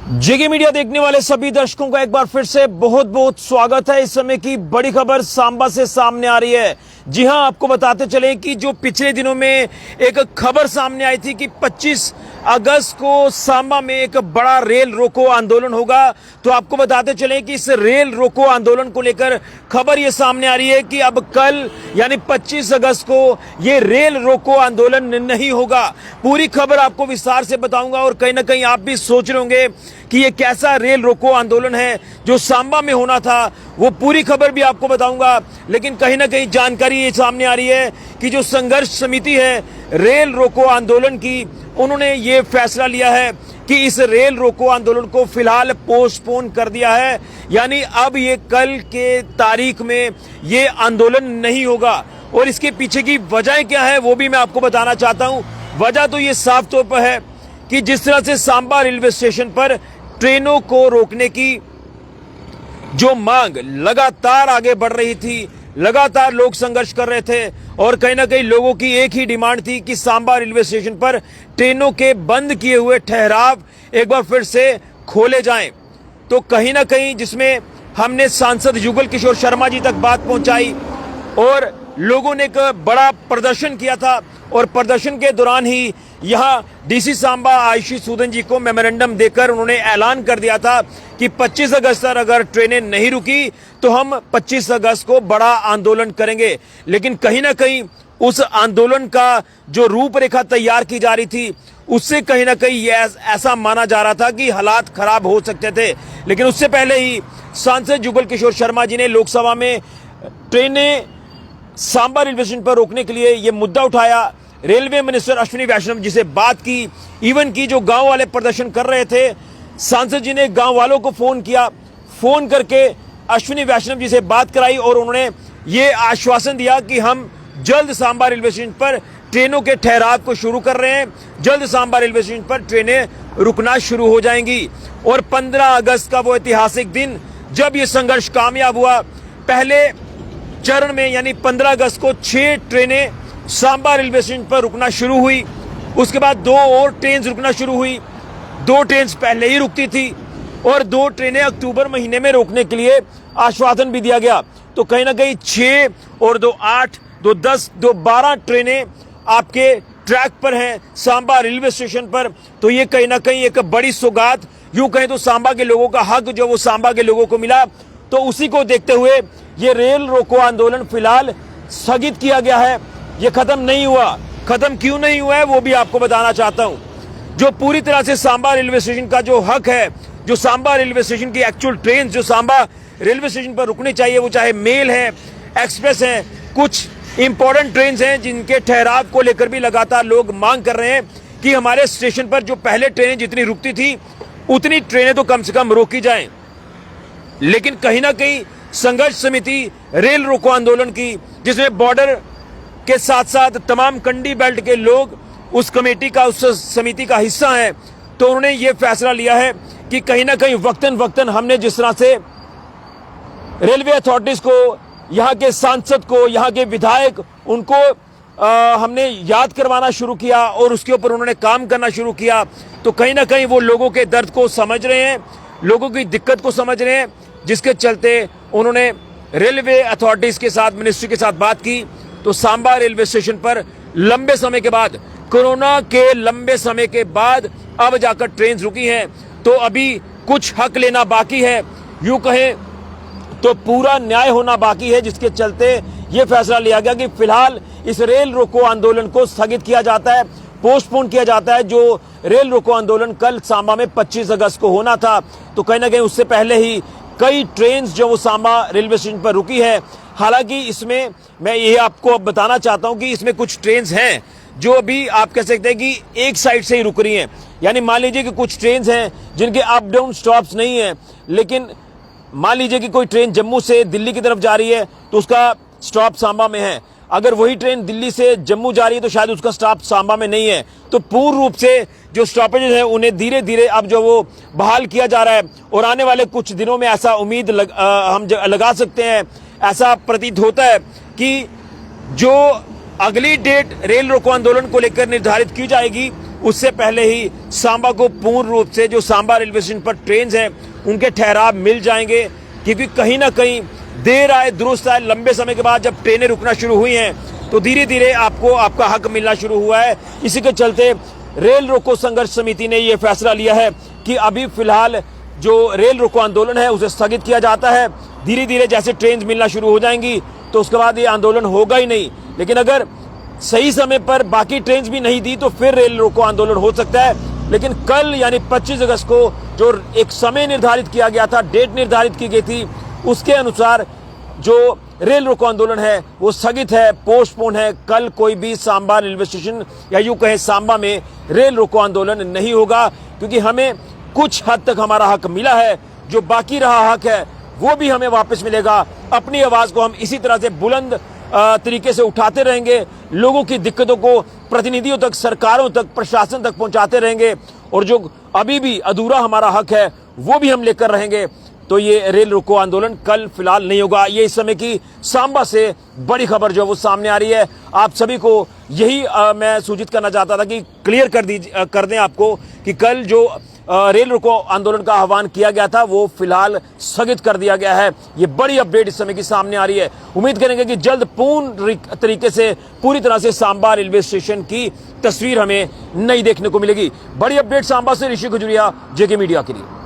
जेके media देखने वाले सभी दर्शकों का एक बार फिर से बहुत बहुत स्वागत है। इस समय की बड़ी खबर सांबा से सामने आ रही है। जी हां, आपको बताते चले कि जो पिछले दिनों में एक खबर सामने आई थी कि 25 अगस्त को सांबा में एक बड़ा रेल रोको आंदोलन होगा। तो आपको बताते चले कि इस रेल रोको आंदोलन को लेकर खबर ये सामने आ रही है कि अब कल यानी 25 अगस्त को ये रेल रोको आंदोलन नहीं होगा। पूरी खबर आपको विस्तार से बताऊंगा और कहीं ना कहीं आप भी सोच रहे होंगे कि ये कैसा रेल रोको आंदोलन है जो सांबा में होना था। वो पूरी खबर भी आपको बताऊंगा, लेकिन कहीं ना कहीं जानकारी ये सामने आ रही है कि जो संघर्ष समिति है रेल रोको आंदोलन की, उन्होंने ये फैसला लिया है कि इस रेल रोको आंदोलन को फिलहाल पोस्टपोन कर दिया है। यानी अब ये कल के तारीख में ये आंदोलन नहीं होगा। और इसके पीछे की वजह क्या है वो भी मैं आपको बताना चाहता हूं। वजह तो ये साफ तौर पर है कि जिस तरह से सांबा रेलवे स्टेशन पर ट्रेनों को रोकने की जो मांग लगातार आगे बढ़ रही थी, लगातार लोग संघर्ष कर रहे थे और कहीं ना कहीं लोगों की एक ही डिमांड थी कि सांबा रेलवे स्टेशन पर ट्रेनों के बंद किए हुए ठहराव एक बार फिर से खोले जाएं। तो कहीं ना कहीं जिसमें हमने सांसद युगल किशोर शर्मा जी तक बात पहुंचाई और लोगों ने एक बड़ा प्रदर्शन किया था और प्रदर्शन के दौरान ही यहां डीसी सांबा आयुषी सूदन जी को मेमोरेंडम देकर उन्होंने ऐलान कर दिया था कि 25 अगस्त तक अगर ट्रेनें नहीं रुकी तो हम 25 अगस्त को बड़ा आंदोलन करेंगे। लेकिन कहीं ना कहीं उस आंदोलन का जो रूपरेखा तैयार की जा रही थी उससे कहीं ना कहीं ऐसा माना जा रहा था कि हालात खराब हो सकते थे। लेकिन उससे पहले ही सांसद युगल किशोर शर्मा जी ने लोकसभा में ट्रेनें सांबा रेलवे स्टेशन पर रोकने के लिए यह मुद्दा उठाया। रेलवे मिनिस्टर अश्विनी वैष्णव जी से बात की, इवन की जो गांव वाले प्रदर्शन कर रहे थे, सांसद जी ने गांव वालों को फोन किया, फोन करके अश्विनी वैष्णव जी से बात कराई और उन्होंने ये आश्वासन दिया कि हम जल्द सांबा रेलवे स्टेशन पर ट्रेनों के ठहराव को शुरू कर रहे हैं, जल्द सांबा रेलवे स्टेशन पर ट्रेनें रुकना शुरू हो जाएंगी। और 15 अगस्त का वो ऐतिहासिक दिन जब ये संघर्ष कामयाब हुआ, पहले चरण में यानी 15 अगस्त को 6 ट्रेनें सांबा रेलवे स्टेशन पर रुकना शुरू हुई। उसके बाद 2 और ट्रेन रुकना शुरू हुई। 2 ट्रेन पहले ही रुकती थी और 2 ट्रेनें अक्टूबर महीने में रोकने के लिए आश्वासन भी दिया गया। तो कहीं ना कहीं 6 और 2 8, 2 10, 2 12 ट्रेनें आपके ट्रैक पर हैं सांबा रेलवे स्टेशन पर। तो ये कहीं ना कहीं एक बड़ी सौगात, यूं कहें तो सांबा के लोगों का हक जो वो सांबा के लोगों को मिला। तो उसी को देखते हुए ये रेल रोको आंदोलन फिलहाल स्थगित किया गया है। ये खत्म नहीं हुआ। खत्म क्यों नहीं हुआ है वो भी आपको बताना चाहता हूं। जो पूरी तरह से सांबा रेलवे स्टेशन का जो हक है, जो सांबा रेलवे स्टेशन की एक्चुअल ट्रेन जो सांबा रेलवे स्टेशन पर रुकनी चाहिए, वो चाहे मेल है, एक्सप्रेस है, कुछ इंपॉर्टेंट ट्रेन हैं जिनके ठहराव को लेकर भी लगातार लोग मांग कर रहे हैं कि हमारे स्टेशन पर जो पहले ट्रेनें जितनी रुकती थी उतनी ट्रेनें तो कम से कम रोकी जाएं। लेकिन कहीं ना कहीं संघर्ष समिति रेल रोको आंदोलन की, जिसमें बॉर्डर के साथ साथ तमाम कंडी बेल्ट के लोग उस कमेटी का, उस समिति का हिस्सा हैं, तो उन्होंने ये फैसला लिया है कि कहीं ना कहीं वक्तन वक्तन हमने जिस तरह से रेलवे अथॉरिटीज को, यहाँ के सांसद को, यहाँ के विधायक, उनको हमने याद करवाना शुरू किया और उसके ऊपर उन्होंने काम करना शुरू किया। तो कहीं ना कहीं वो लोगों के दर्द को समझ रहे हैं, लोगों की दिक्कत को समझ रहे हैं, जिसके चलते उन्होंने रेलवे अथॉरिटीज के साथ, मिनिस्ट्री के साथ बात की। तो सांबा रेलवे स्टेशन पर लंबे समय के बाद, कोरोना के लंबे समय के बाद अब जाकर ट्रेन रुकी हैं। तो अभी कुछ हक लेना बाकी है, यूं कहें तो पूरा न्याय होना बाकी है, जिसके चलते यह फैसला लिया गया कि फिलहाल इस रेल रोको आंदोलन को स्थगित किया जाता है, पोस्टपोन किया जाता है। जो रेल रोको आंदोलन कल सांबा में 25 अगस्त को होना था, तो कहीं ना कहीं उससे पहले ही कई ट्रेन जो वो सांबा रेलवे स्टेशन पर रुकी है। हालांकि इसमें मैं ये आपको अब बताना चाहता हूं कि इसमें कुछ ट्रेन हैं जो अभी आप कह सकते हैं कि एक साइड से ही रुक रही हैं। यानी मान लीजिए कि कुछ ट्रेन हैं जिनके अप डाउन स्टॉप्स नहीं है, लेकिन मान लीजिए कि कोई ट्रेन जम्मू से दिल्ली की तरफ जा रही है तो उसका स्टॉप सांबा में है। अगर वही ट्रेन दिल्ली से जम्मू जा रही है तो शायद उसका स्टॉप सांबा में नहीं है। तो पूर्ण रूप से जो स्टॉपेजेस हैं उन्हें धीरे धीरे अब जो वो बहाल किया जा रहा है और आने वाले कुछ दिनों में ऐसा उम्मीद हम लगा सकते हैं, ऐसा प्रतीत होता है कि जो अगली डेट रेल रोको आंदोलन को लेकर निर्धारित की जाएगी उससे पहले ही सांबा को पूर्ण रूप से जो सांबा रेलवे स्टेशन पर ट्रेन हैं उनके ठहराव मिल जाएंगे, क्योंकि कहीं ना कहीं देर आए दुरुस्त आए, लंबे समय के बाद जब ट्रेनें रुकना शुरू हुई हैं तो धीरे धीरे आपको आपका हक मिलना शुरू हुआ है। इसी के चलते रेल रोको संघर्ष समिति ने यह फैसला लिया है कि अभी फिलहाल जो रेल रोको आंदोलन है उसे स्थगित किया जाता है। धीरे धीरे जैसे ट्रेन मिलना शुरू हो जाएंगी तो उसके बाद ये आंदोलन होगा ही नहीं, लेकिन अगर सही समय पर बाकी ट्रेन भी नहीं दी तो फिर रेल रोको आंदोलन हो सकता है। लेकिन कल यानी 25 अगस्त को जो एक समय निर्धारित किया गया था, डेट निर्धारित की गई थी, उसके अनुसार जो रेल रोको आंदोलन है वो स्थगित है, पोस्टपोन है। कल कोई भी सांबा रेलवे स्टेशन या यूं कहें सांबा में रेल रोको आंदोलन नहीं होगा, क्योंकि हमें कुछ हद तक हमारा हक मिला है। जो बाकी रहा हक है वो भी हमें वापस मिलेगा। अपनी आवाज को हम इसी तरह से बुलंद तरीके से उठाते रहेंगे, लोगों की दिक्कतों को प्रतिनिधियों तक, सरकारों तक, प्रशासन तक पहुंचाते रहेंगे, और जो अभी भी अधूरा हमारा हक है वो भी हम लेकर रहेंगे। तो ये रेल रोको आंदोलन कल फिलहाल नहीं होगा। ये इस समय की सांबा से बड़ी खबर जो वो सामने आ रही है। आप सभी को यही मैं सूचित करना चाहता था कि क्लियर कर दें आपको कि कल जो रेल रोको आंदोलन का आह्वान किया गया था वो फिलहाल स्थगित कर दिया गया है। ये बड़ी अपडेट इस समय की सामने आ रही है। उम्मीद करेंगे कि जल्द पूर्ण तरीके से पूरी तरह से सांबा रेलवे स्टेशन की तस्वीर हमें नई देखने को मिलेगी। बड़ी अपडेट सांबा से ऋषि खजुरिया, जेके मीडिया के लिए।